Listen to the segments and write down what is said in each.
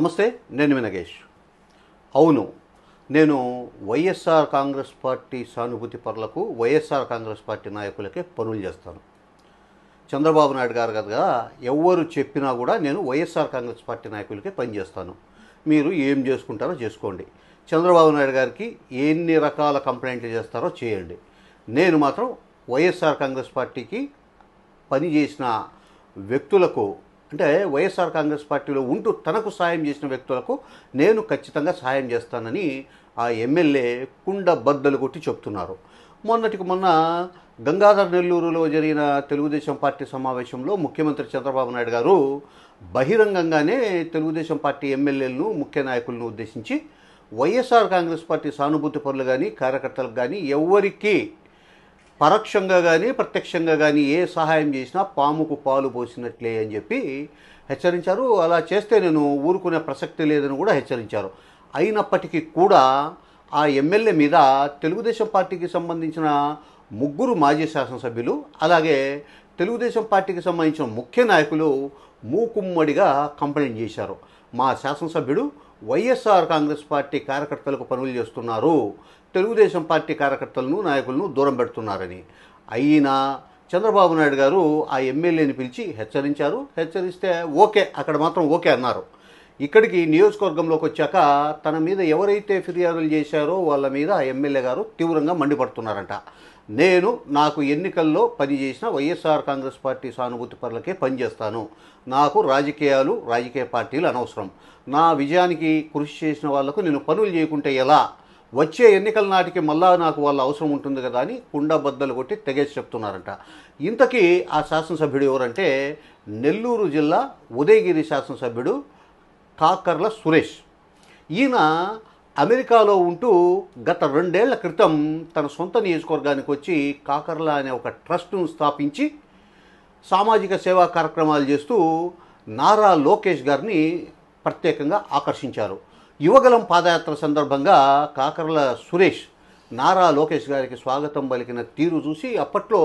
నమస్తే, నేను వినగేష్. అవును, నేను వైఎస్ఆర్ కాంగ్రెస్ పార్టీ సానుభూతి పరులకు, వైఎస్ఆర్ కాంగ్రెస్ పార్టీ నాయకులకే పనులు చేస్తాను. చంద్రబాబు నాయుడు గారు కదా, ఎవరు చెప్పినా కూడా నేను వైఎస్ఆర్ కాంగ్రెస్ పార్టీ నాయకులకే పనిచేస్తాను. మీరు ఏం చేసుకుంటారో చేసుకోండి. చంద్రబాబు నాయుడు గారికి ఎన్ని రకాల కంప్లైంట్లు చేస్తారో చేయండి. నేను మాత్రం వైఎస్ఆర్ కాంగ్రెస్ పార్టీకి పనిచేసిన వ్యక్తులకు, అంటే వైఎస్ఆర్ కాంగ్రెస్ పార్టీలో ఉంటూ తనకు సాయం చేసిన వ్యక్తులకు నేను ఖచ్చితంగా సాయం చేస్తానని ఆ ఎమ్మెల్యే కుండ బద్దలు కొట్టి చెప్తున్నారు. మొన్నటికి మొన్న గంగాధర్ నెల్లూరులో జరిగిన తెలుగుదేశం పార్టీ సమావేశంలో ముఖ్యమంత్రి చంద్రబాబు నాయుడు గారు బహిరంగంగానే తెలుగుదేశం పార్టీ ఎమ్మెల్యేలను, ముఖ్య నాయకులను ఉద్దేశించి వైఎస్ఆర్ కాంగ్రెస్ పార్టీ సానుభూతి పరులు కానీ, కార్యకర్తలకు కానీ ఎవరికి పరోక్షంగా కానీ ప్రత్యక్షంగా కానీ ఏ సహాయం చేసినా పాముకు పాలు పోసినట్లే అని చెప్పి హెచ్చరించారు. అలా చేస్తే నేను ఊరుకునే ప్రసక్తి లేదని కూడా హెచ్చరించారు. అయినప్పటికీ కూడా ఆ ఎమ్మెల్యే మీద తెలుగుదేశం పార్టీకి సంబంధించిన 3 మాజీ శాసనసభ్యులు, అలాగే తెలుగుదేశం పార్టీకి సంబంధించిన ముఖ్య నాయకులు మూకుమ్మడిగా కంప్లైంట్ చేశారు. మా శాసనసభ్యుడు వైఎస్ఆర్ కాంగ్రెస్ పార్టీ కార్యకర్తలకు పనులు చేస్తున్నారు, తెలుగుదేశం పార్టీ కార్యకర్తలను, నాయకులను దూరం పెడుతున్నారని. అయినా చంద్రబాబు నాయుడు గారు ఆ ఎమ్మెల్యేని పిలిచి హెచ్చరించారు. హెచ్చరిస్తే ఓకే, అక్కడ మాత్రం ఓకే అన్నారు. ఇక్కడికి నియోజకవర్గంలోకి వచ్చాక తన మీద ఎవరైతే ఫిర్యాదులు చేశారో వాళ్ళ మీద ఆ ఎమ్మెల్యే గారు తీవ్రంగా మండిపడుతున్నారంట. నాకు ఎన్నికల్లో పనిచేసిన వైఎస్ఆర్ కాంగ్రెస్ పార్టీ సానుభూతి పరులకే పనిచేస్తాను. నాకు రాజకీయ పార్టీలు అనవసరం. నా విజయానికి కృషి చేసిన వాళ్లకు నేను పనులు చేయకుంటే ఎలా? వచ్చే ఎన్నికల నాటికి మళ్ళా నాకు వాళ్ళ అవసరం ఉంటుంది కదా అని కుండ బద్దలు కొట్టి తెగేసి చెప్తున్నారంట. ఇంతకీ ఆ శాసనసభ్యుడు ఎవరంటే నెల్లూరు జిల్లా ఉదయగిరి శాసనసభ్యుడు కాకర్ల సురేష్. ఈయన అమెరికాలో ఉంటూ గత 2 ఏళ్ల క్రితం తన సొంత నియోజకవర్గానికి వచ్చి కాకర్ల అనే ఒక ట్రస్ట్ను స్థాపించి సామాజిక సేవా కార్యక్రమాలు చేస్తూ నారా లోకేష్ గారిని ప్రత్యేకంగా ఆకర్షించారు. యువగలం పాదయాత్ర సందర్భంగా కాకర్ల సురేష్ నారా లోకేష్ గారికి స్వాగతం పలికిన తీరు చూసి అప్పట్లో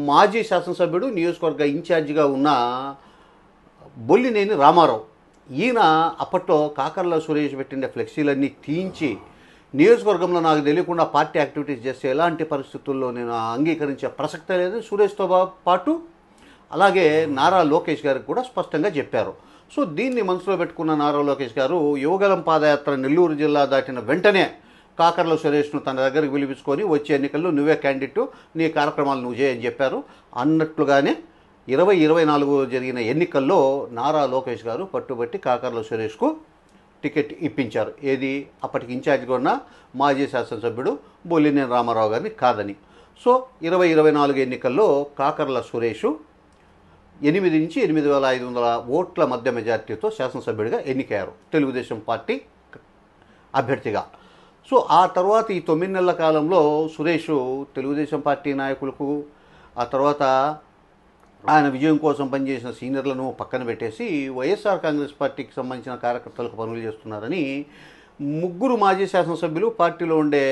మాజీ శాసనసభ్యుడు, నియోజకవర్గ ఇన్ఛార్జిగా ఉన్న బొల్లినేని రామారావు, ఈయన అప్పట్లో కాకర్ల సురేష్ పెట్టిన ఫ్లెక్సీలన్నీ తీయించి నియోజకవర్గంలో నాకు తెలియకుండా పార్టీ యాక్టివిటీస్ చేస్తే ఎలాంటి పరిస్థితుల్లో నేను అంగీకరించే ప్రసక్తే లేదు, సురేష్తో పాటు అలాగే నారా లోకేష్ గారికి కూడా స్పష్టంగా చెప్పారు. సో దీన్ని మనసులో పెట్టుకున్న నారా లోకేష్ గారు యువగలం పాదయాత్ర నెల్లూరు జిల్లా దాటిన వెంటనే కాకర్ల సురేష్ను తన దగ్గరికి పిలిపించుకొని వచ్చే ఎన్నికల్లో నువ్వే క్యాండిడేట్, నీ కార్యక్రమాలు నువ్వు చేయని చెప్పారు. అన్నట్లుగానే 2024 జరిగిన ఎన్నికల్లో నారా లోకేష్ గారు పట్టుబట్టి కాకర్ల సురేష్కు టికెట్ ఇప్పించారు. ఏది అప్పటికి ఇన్ఛార్జిగా ఉన్న మాజీ శాసనసభ్యుడు బొల్లినేని రామారావు గారిని కాదని. సో 2024 ఎన్నికల్లో కాకర్ల సురేష్ 8 నుంచి 8,500 ఓట్ల మధ్య మెజార్టీతో శాసనసభ్యుడిగా ఎన్నికయ్యారు తెలుగుదేశం పార్టీ అభ్యర్థిగా. సో ఆ తర్వాత ఈ 9 నెలల కాలంలో సురేష్ తెలుగుదేశం పార్టీ నాయకులకు, ఆ తర్వాత ఆయన విజయం కోసం పనిచేసిన సీనియర్లను పక్కన పెట్టేసి వైఎస్ఆర్ కాంగ్రెస్ పార్టీకి సంబంధించిన కార్యకర్తలకు పనులు చేస్తున్నారని 3 మాజీ శాసనసభ్యులు, పార్టీలో ఉండే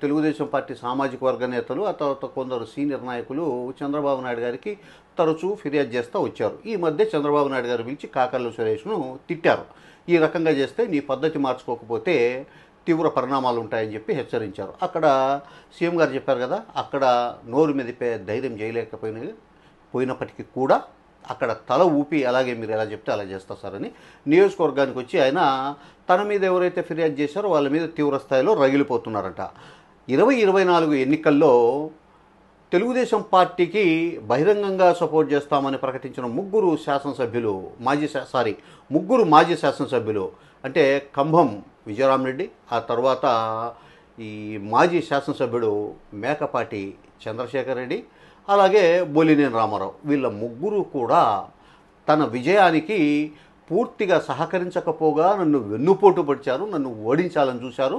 తెలుగుదేశం పార్టీ సామాజిక వర్గ నేతలు, ఆ తర్వాత కొందరు సీనియర్ నాయకులు చంద్రబాబు నాయుడు గారికి తరచూ ఫిర్యాదు చేస్తూ వచ్చారు. ఈ మధ్య చంద్రబాబు నాయుడు గారు పిలిచి కాకర్ల సురేష్ను తిట్టారు. ఈ రకంగా చేస్తే నీ పద్ధతి మార్చుకోకపోతే తీవ్ర పరిణామాలు ఉంటాయని చెప్పి హెచ్చరించారు. అక్కడ సీఎం గారు చెప్పారు కదా, అక్కడ నోరు మెదిపే ధైర్యం చేయలేకపోయినప్పటికీ కూడా అక్కడ తల ఊపి అలాగే మీరు ఎలా చెప్తే అలా చేస్తారు సార్ అని నియోజకవర్గానికి వచ్చి ఆయన తన మీద ఎవరైతే ఫిర్యాదు చేశారో వాళ్ళ మీద తీవ్ర స్థాయిలో రగిలిపోతున్నారట. 2024 ఎన్నికల్లో తెలుగుదేశం పార్టీకి బహిరంగంగా సపోర్ట్ చేస్తామని ప్రకటించిన 3 మాజీ శాసనసభ్యులు అంటే కంభం విజయరామరెడ్డి, ఆ తర్వాత ఈ మాజీ శాసనసభ్యుడు మేకపాటి చంద్రశేఖర్ రెడ్డి, అలాగే బొల్లినేని రామారావు, వీళ్ళ 3 కూడా తన విజయానికి పూర్తిగా సహకరించకపోగా నన్ను వెన్నుపోటు పడిచారు, నన్ను ఓడించాలని చూశారు.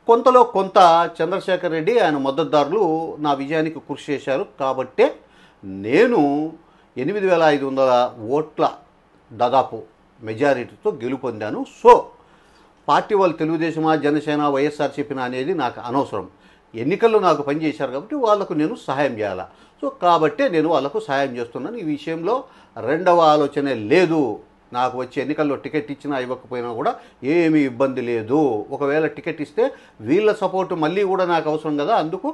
కొంతలో కొంత చంద్రశేఖర్ రెడ్డి, ఆయన మద్దతుదారులు నా విజయానికి కృషి చేశారు. కాబట్టే నేను 8,500 ఓట్ల దాదాపు మెజారిటీతో గెలుపొందాను. సో పార్టీ వాళ్ళు తెలుగుదేశమా, జనసేన, వైఎస్ఆర్సీపీ అనేది నాకు అనవసరం. ఎన్నికల్లో నాకు పనిచేశారు కాబట్టి వాళ్లకు నేను సహాయం చేయాలి. సో కాబట్టే నేను వాళ్ళకు సహాయం చేస్తున్నాను. ఈ విషయంలో రెండవ ఆలోచనే లేదు. నాకు వచ్చే ఎన్నికల్లో టికెట్ ఇచ్చినా ఇవ్వకపోయినా కూడా ఏమీ ఇబ్బంది లేదు. ఒకవేళ టికెట్ ఇస్తే వీళ్ళ సపోర్టు మళ్ళీ కూడా నాకు అవసరం కదా. అందుకు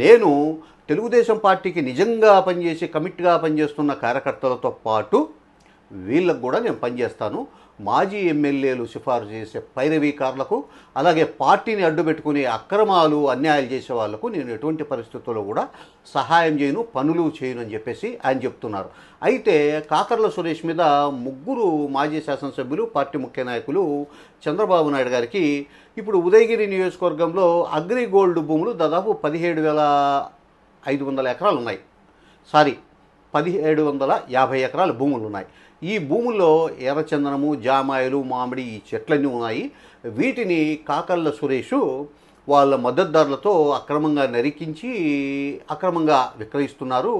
నేను తెలుగుదేశం పార్టీకి నిజంగా పనిచేసి కమిట్గా పనిచేస్తున్న కార్యకర్తలతో పాటు వీళ్ళకు కూడా నేను పనిచేస్తాను. మాజీ ఎమ్మెల్యేలు సిఫారు చేసే పైరవీకారులకు, అలాగే పార్టీని అడ్డుపెట్టుకుని అక్రమాలు అన్యాయాలు చేసే వాళ్లకు నేను ఎటువంటి పరిస్థితుల్లో కూడా సహాయం చేయను, పనులు చేయను అని చెప్పేసి ఆయన చెప్తున్నారు. అయితే కాకర్ల సురేష్ మీద ముగ్గురు మాజీ శాసనసభ్యులు, పార్టీ ముఖ్య నాయకులు చంద్రబాబు నాయుడు గారికి ఇప్పుడు ఉదయగిరి నియోజకవర్గంలో అగ్రిగోల్డ్ భూములు దాదాపు 17,500 ఎకరాలు ఉన్నాయి. 1750 ఎకరాల భూములు ఉన్నాయి. ఈ భూముల్లో ఎర్రచందనము, జామాయిలు, మామిడి ఈ చెట్లన్నీ ఉన్నాయి. వీటిని కాకర్ల సురేష్ వాళ్ళ మద్దతుదారులతో అక్రమంగా నరికించి అక్రమంగా విక్రయిస్తున్నారు.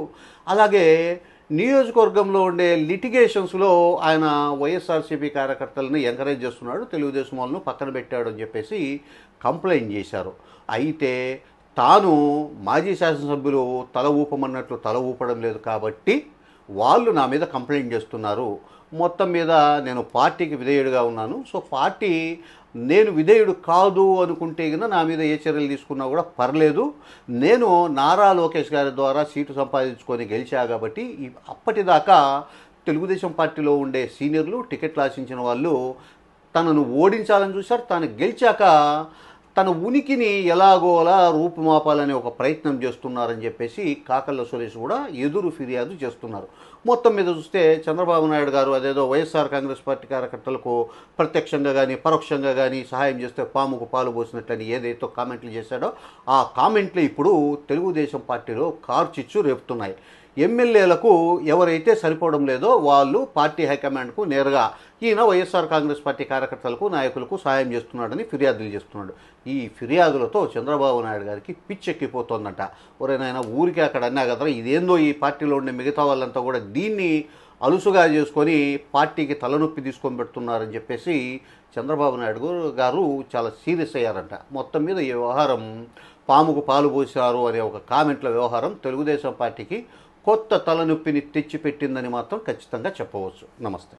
అలాగే నియోజకవర్గంలో ఉండే లిటిగేషన్స్లో ఆయన వైఎస్ఆర్సీపీ కార్యకర్తలను ఎంకరేజ్ చేస్తున్నాడు, తెలుగుదేశం వాళ్ళను పక్కన పెట్టాడు అని చెప్పేసి కంప్లైంట్ చేశారు. అయితే తాను మాజీ శాసనసభ్యులు తల ఊపమన్నట్లు తల ఊపడం లేదు కాబట్టి వాళ్ళు నా మీద కంప్లైంట్ చేస్తున్నారు. మొత్తం మీద నేను పార్టీకి విధేయుడిగా ఉన్నాను. సో పార్టీ నేను విధేయుడు కాదు అనుకుంటే కనుక నా మీద ఏ చర్యలు తీసుకున్నా కూడా పర్లేదు. నేను నారా లోకేష్ గారి ద్వారా సీటు సంపాదించుకొని గెలిచా కాబట్టి అప్పటిదాకా తెలుగుదేశం పార్టీలో ఉండే సీనియర్లు, టికెట్లు ఆశించిన వాళ్ళు తనను ఓడించాలని చూశారు. తాను గెలిచాక తన ఉనికిని ఎలాగోలా రూపుమాపాలనే ఒక ప్రయత్నం చేస్తున్నారని చెప్పేసి కాకర్ల సురేష్ కూడా ఎదురు ఫిర్యాదు చేస్తున్నారు. మొత్తం మీద చూస్తే చంద్రబాబు నాయుడు గారు అదేదో వైఎస్ఆర్ కాంగ్రెస్ పార్టీ కార్యకర్తలకు ప్రత్యక్షంగా కానీ పరోక్షంగా కానీ సహాయం చేస్తే పాముకు పాలు పోసినట్లని ఏదైతే కామెంట్లు చేశాడో ఆ కామెంట్లు ఇప్పుడు తెలుగుదేశం పార్టీలో కార్చిచ్చు రేపుతున్నాయి. ఎమ్మెల్యేలకు ఎవరైతే సరిపోవడం లేదో వాళ్ళు పార్టీ హైకమాండ్కు నేరుగా ఈయన వైఎస్ఆర్ కాంగ్రెస్ పార్టీ కార్యకర్తలకు, నాయకులకు సహాయం చేస్తున్నాడని ఫిర్యాదులు చేస్తున్నాడు. ఈ ఫిర్యాదులతో చంద్రబాబు నాయుడు గారికి పిచ్చెక్కిపోతుందంట. ఎవరైనా ఊరికే అక్కడ అన్నా కదా, ఇదేందో ఈ పార్టీలో ఉండే మిగతా వాళ్ళంతా కూడా దీన్ని అలుసుగా చేసుకొని పార్టీకి తలనొప్పి తీసుకొని పెడుతున్నారని చెప్పేసి చంద్రబాబు నాయుడు గారు చాలా సీరియస్ అయ్యారంట. మొత్తం మీద ఈ వ్యవహారం పాముకు పాలు పోసారు అనే ఒక కామెంట్ల వ్యవహారం తెలుగుదేశం పార్టీకి కొత్త తలనొప్పిని తెచ్చిపెట్టిందని మాత్రం ఖచ్చితంగా చెప్పవచ్చు. నమస్తే.